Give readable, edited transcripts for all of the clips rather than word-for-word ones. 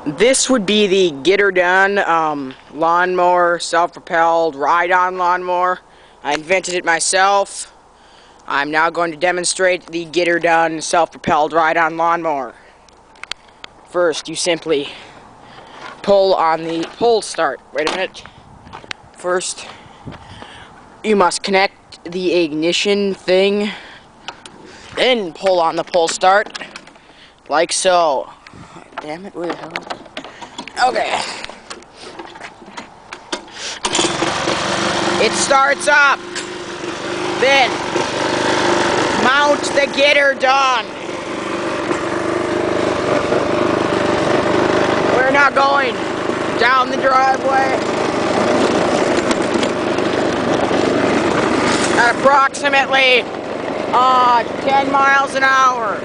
This would be the Get Her Done lawnmower, self-propelled ride-on lawnmower. I invented it myself. I'm now going to demonstrate the Get Her Done self-propelled ride-on lawnmower. First, you simply pull on the pull start. Wait a minute. First, you must connect the ignition thing. Then pull on the pull start, like so. Damn it, where the hell? Okay. It starts up. Then, mount the Get Her Done. We're now going down the driveway at approximately 10 miles an hour.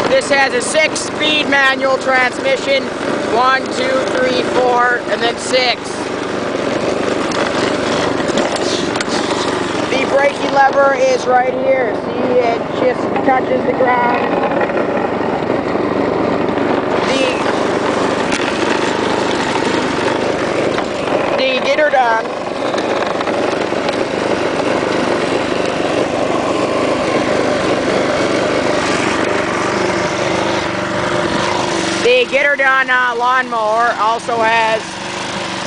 This has a 6-speed manual transmission. 1, 2, 3, 4, and then 6. The braking lever is right here. See, it just touches the ground. The Get Her Done. The Get Her Done lawnmower also has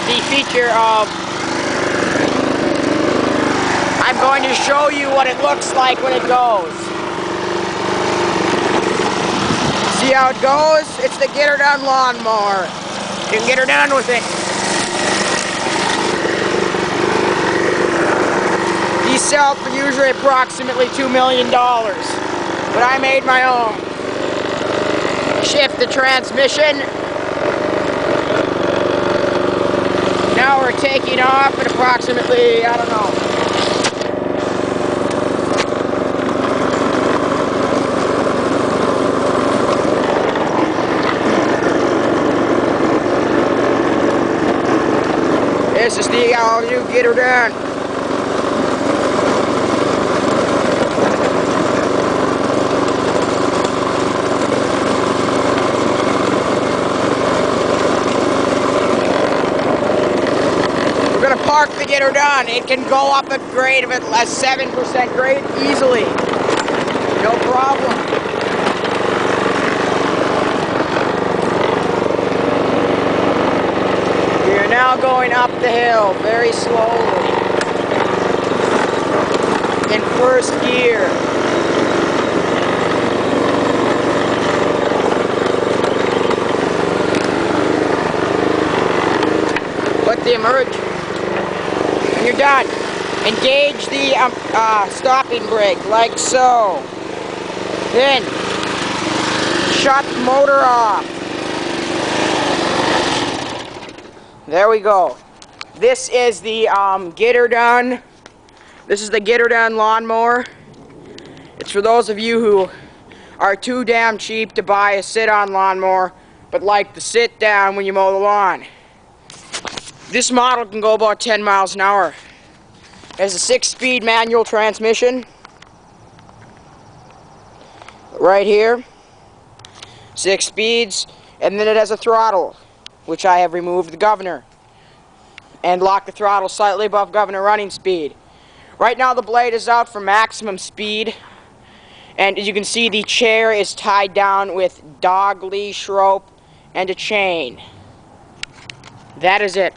the feature of, I'm going to show you what it looks like when it goes. See how it goes? It's the Get Her Done lawnmower. You can get her done with it. These sell for usually approximately $2 million, but I made my own. Shift the transmission. Now we're taking off at approximately, I don't know. This is the all new Get Her Done. We're going to park the Get Her Done. It can go up a grade of a 7% grade easily. No problem. We are now going up the hill very slowly. In first gear. Put the emerge. When you're done, engage the stopping brake like so. Then shut the motor off. There we go. This is the Get Her Done. This is the Get Her Done lawnmower. It's for those of you who are too damn cheap to buy a sit-on lawnmower, but like to sit down when you mow the lawn. This model can go about 10 miles an hour. It has a 6-speed manual transmission. Right here. 6 speeds. And then it has a throttle, which I have removed the governor. And locked the throttle slightly above governor running speed. Right now the blade is out for maximum speed. And as you can see, the chair is tied down with dog leash rope and a chain. That is it.